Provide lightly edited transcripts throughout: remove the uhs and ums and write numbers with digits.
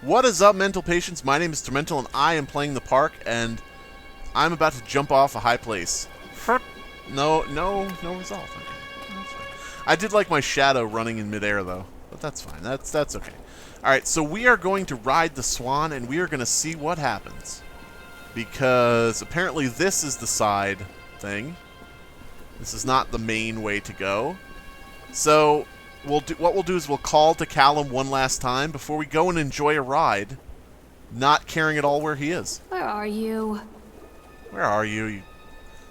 What is up, mental patients? My name is Tormental, and I am playing the park, and I'm about to jump off a high place. No resolve. Okay. That's fine. I did like my shadow running in midair, though, but that's fine. That's okay. All right, so we are going to ride the Swan, and we are going to see what happens, because apparently this is the side thing. This is not the main way to go. So what we'll do is we'll call to Callum one last time before we go and enjoy a ride, not caring at all where he is. Where are you? Where are you, you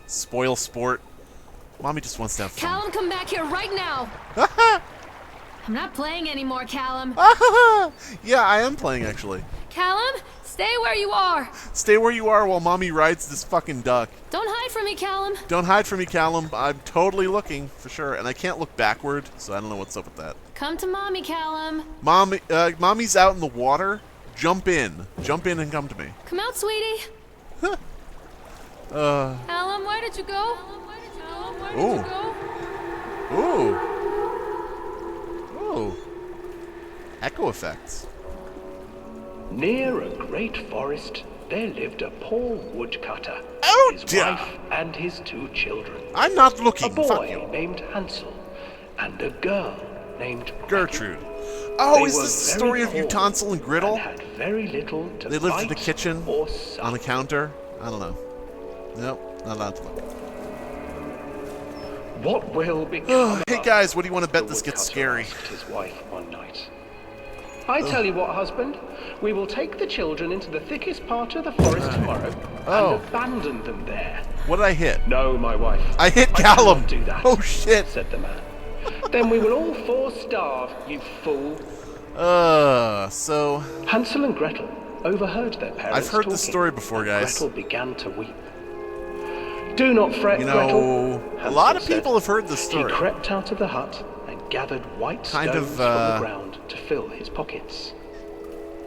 spoil sport? Mommy just wants to have fun. Callum, come back here right now! I'm not playing anymore, Callum. Yeah, I am playing, actually. Callum, stay where you are. Stay where you are while Mommy rides this fucking duck. Don't hide from me, Callum. Don't hide from me, Callum. I'm totally looking, for sure. And I can't look backward, so I don't know what's up with that. Come to Mommy, Callum. Mommy's out in the water. Jump in. Jump in and come to me. Come out, sweetie. Callum, where did you go? Callum, where did you go? Ooh. Ooh. Echo effects. Near a great forest, there lived a poor woodcutter, Oh, his dear. wife and his 2 children. I'm not A looking. Fuck boy you. named Hansel and a girl named Gertrude. Oh, They is were this the very story of poor Utonsel and Griddle? and had very little to They lived in the bite kitchen or on a suck. counter. I don't know. Nope, not allowed to look. What will become Hey of guys, what do you want to bet the this gets woodcutter scary? asked his wife one night. I tell you what, husband, we will take the children into the thickest part of the forest tomorrow Oh. and abandon them there. What did I hit? No, my wife. I hit cannot Callum. do that. Oh shit. Said the man. Then we will all 4 starve, you fool. So Hansel and Gretel overheard their parents I've heard this talking, story before, and guys. Gretel began to weep. Do not fret, You Gretel. know, a Hansel lot of said. people have heard this story. He crept out of the hut and gathered white Kind stones of, from the ground to fill his pockets.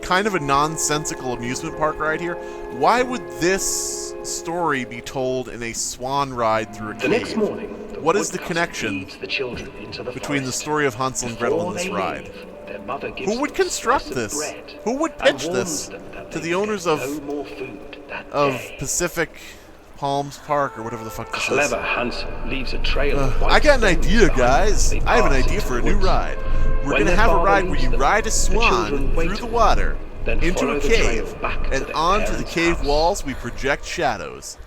Kind of a nonsensical amusement park ride here. Why would this story be told in a swan ride through a The cave? next morning, What is the woodcutter connection leads the children into the between the forest. story of Hansel and Gretel Before and this they ride? leave, their mother gives Who would them a construct slice this? of bread Who would and pitch warns this them that to they the will owners get of no more food that of day. Pacific Palms Park or whatever the fuck this Clever is? Hansel leaves a trail of white I got an stones idea, behind guys. as they I have an pass idea into for a the new woods. ride. We're When gonna their have a father ride where leaves you them, ride a the swan children wait through the for water then into follow a the trail cave, back to and their onto the parents' cave house. walls we project shadows.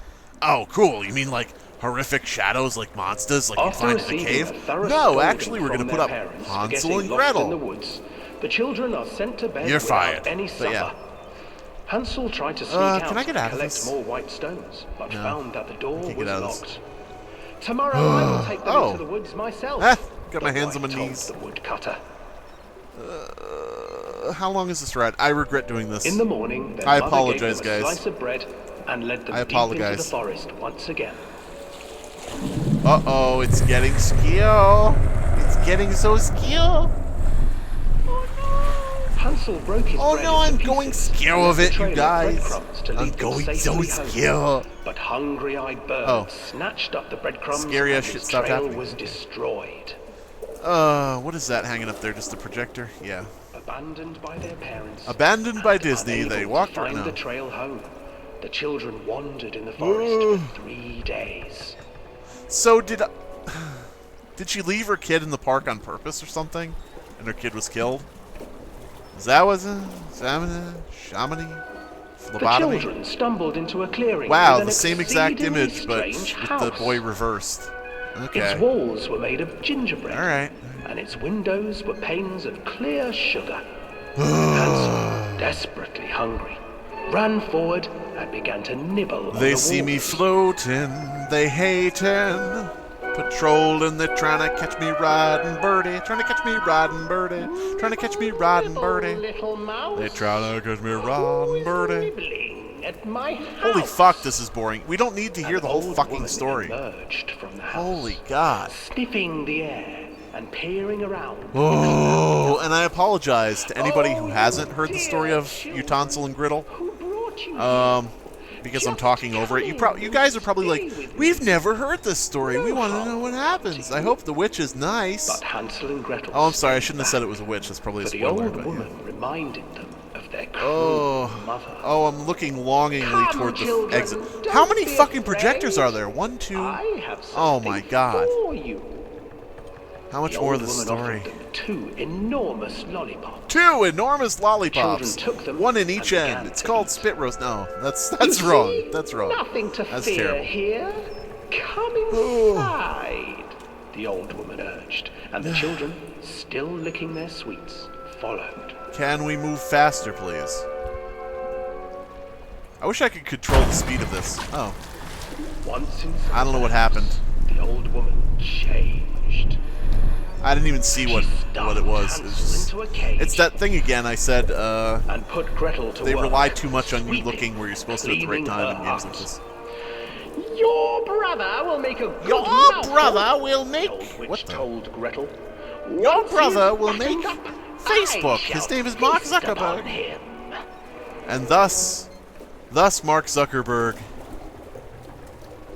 Oh, cool. You mean like horrific shadows like monsters like you After find in the receiving cave? a thorough No, scolding actually we're from gonna put their up parents for Hansel getting and lost in the Gretel. woods, the children are sent to bed You're without fired. any But supper. yeah. Hansel tried to sneak can I out get and out of collect this? more white stones, but No. found that the door can't was get out of this. locked. Tomorrow I will take them Oh. into the woods myself. Got my the hands on my wife told knees. The woodcutter. How long is this ride? I regret doing this. In the morning, their I mother apologize, gave them a guys. slice of bread and led them I deep into the apologize. forest once again. Uh-oh, it's getting skill. It's getting so skill. Hansel broke his Oh bread no, into I'm going pieces skill and of left it, a trail you of guys. breadcrumbs to I'm lead them going so safely home. skill. But hungry-eyed birds Oh. snatched up the breadcrumbs Scary and ass shit his stopped trail happening. was destroyed. What is that hanging up there? Just a projector? Yeah. Abandoned by their parents. Abandoned by and Disney, unable they to walked find around. the trail home. The children wandered in the forest for 3 days. So did she leave her kid in the park on purpose or something? And her kid was killed? Is that was a shamani? The Phlebotomy? children stumbled into a clearing. Wow, with an the same exact exceedingly image, but strange with house. the boy reversed. Its Okay. walls were made of gingerbread. Alright. And its windows were panes of clear sugar. Hansel, desperately hungry, ran forward and began to nibble on They the see me walls. floating, they hating, patrolling, they're trying to catch me riding birdie, trying to catch me riding birdie, trying to catch me riding birdie. Little mouse, They trying to catch me riding birdie. nibbling at my house. Holy fuck, this is boring. We don't need to hear An the whole old fucking woman story. emerged from the house, Holy god. sniffing the air and peering around. Oh, and I apologize to anybody who hasn't heard the story of Utonsel and Griddle. Who brought you Because I'm talking over it. You guys are probably like, we've never heard this story. We want to know what happens. I hope the witch is nice. But Hansel and Gretel. Oh, I'm sorry. I shouldn't have said it was a witch. That's probably a For the spoiler. old But woman yeah. reminded them of their mother. Oh, I'm looking longingly Come, toward the children, exit. don't How many be fucking afraid. projectors are there? 1, 2. I have Oh something my god. for you. How much The more old of the woman story? offered them 2 enormous lollipops. 2 enormous lollipops. Children took them 1 in and each began end. It's to called eat. spit roast. No, that's You wrong. see? That's wrong. Nothing to That's fear terrible. here. Come inside, the old woman urged, and the children, still licking their sweets, followed. Can we move faster, please? I wish I could control the speed of this. Oh, Once inside, I don't know what happened. the old woman changed. I didn't even see what it was. It was just, Into a cage it's that thing again. I said and put Gretel to they work, rely too much on you sweeping, looking where you're supposed to at the right cleaning time in her games like house. this. Your brother will make a good Your mouthful, brother will make... the old witch What the... told Gretel. Your Once brother he's will make buttoned up, Facebook. I His shall name is Mark feast upon Zuckerberg. him. And thus Mark Zuckerberg.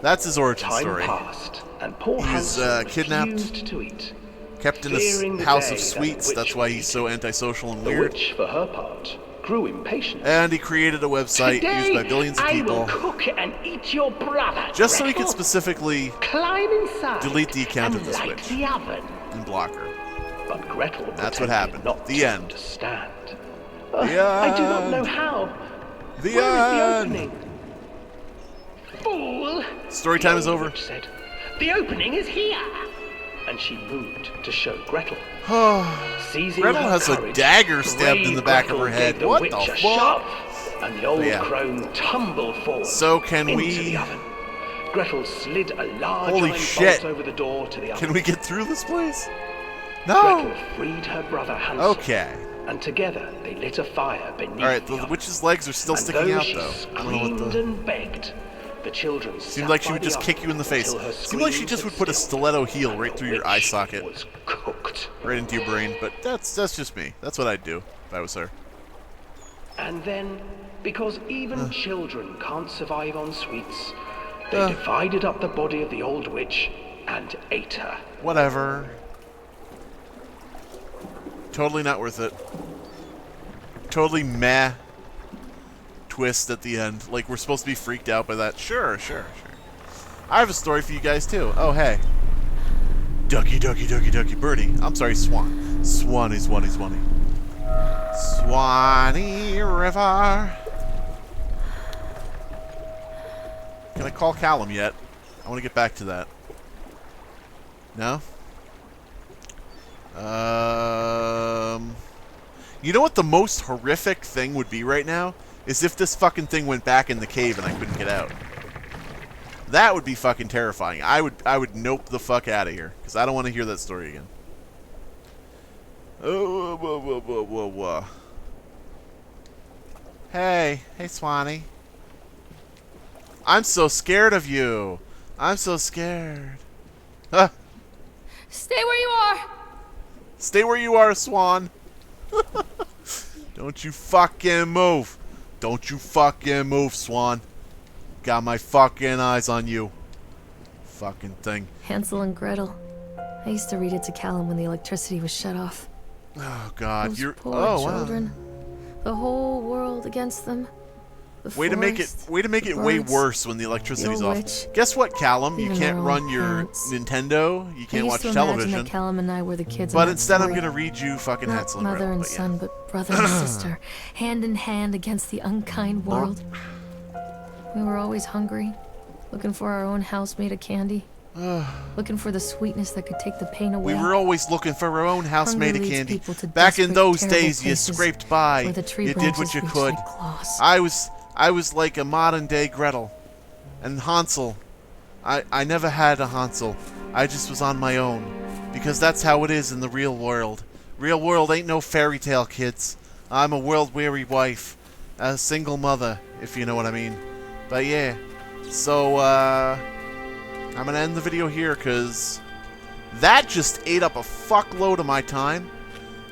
That's his origin Time story. passed, and poor He's, Hansel kidnapped, refused to eat. Kept in Fearing a the house day of that sweets. the That's witch why would he's eat so him. antisocial and The weird. witch, for her part, grew impatient. And he created a website Today, used by billions of I people will cook and eat your brother, just so he Gretel. could specifically Climb inside delete the account and of this light witch. the oven. and block her. But Gretel That's what pretended happened. Not The to end. understand. The I do not end. know how. The Where is the end. opening? Fool! Story The time is old over. witch said, "The opening is here." And she moved to show Gretel. Seizing Gretel her has a courage, dagger stabbed in the brave back of Gretel her head. gave the What witch the a fuck? shove, and the old Yeah. crone tumbled forward So can into we- the oven. Gretel slid a large Holy iron shit. bolt over the door to the oven. Can we get through this place? Gretel No. freed her brother Hansel. Okay. And together they lit a fire beneath All right. the The oven. witch's legs are still And sticking out, she though. I don't know screamed what the. and begged. The children Seemed like she would just kick you in the face. Seemed like she just would put a stiletto heel right through your eye socket, Was cooked. right into your brain. But that's just me. That's what I'd do if I was her. And then, because even children can't survive on sweets, they divided up the body of the old witch and ate her. Whatever. Totally not worth it. Totally meh twist at the end. Like, we're supposed to be freaked out by that. Sure. I have a story for you guys, too. Oh, hey. Ducky, birdie. I'm sorry, swan. Swanny. Swanee River. Can I call Callum yet? I want to get back to that. No? You know what the most horrific thing would be right now? Is if this fucking thing went back in the cave and I couldn't get out. That would be fucking terrifying. I would nope the fuck out of here. Because I don't want to hear that story again. Whoa. Hey Swanee. I'm so scared of you. I'm so scared. Huh. Stay where you are. Stay where you are, Swan. Don't you fucking move. Don't you fucking move, Swan. Got my fucking eyes on you. Fucking thing. Hansel and Gretel. I used to read it to Callum when the electricity was shut off. Oh God, Those you're. poor Oh children. wow. The whole world against them. The Way to make it. forest, Way to make the it way birds. worse when the electricity's the off. witch. Guess what, Callum? You Even can't their run own your parents. Nintendo. You I can't used watch to imagine television. that Callum and I were the kids. But in that instead, I'm story. gonna read you fucking Not Hansel and mother Gretel. and But yeah. son, but brother and sister, hand in hand against the unkind world. We were always hungry, looking for our own house made of candy, looking for the sweetness that could take the pain away. We were always looking for our own house Hunger made of leads candy. people to Back in desperate, those terrible days, you places scraped by. where the tree You did what branches you reached could. like claws. I was like a modern day Gretel. And Hansel. I never had a Hansel. I just was on my own. Because that's how it is in the real world. Real world ain't no fairy tale, kids. I'm a world-weary wife. A single mother, if you know what I mean. But yeah. So, I'm gonna end the video here, because that just ate up a fuckload of my time.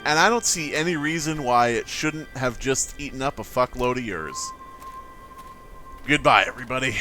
And I don't see any reason why it shouldn't have just eaten up a fuckload of yours. Goodbye, everybody.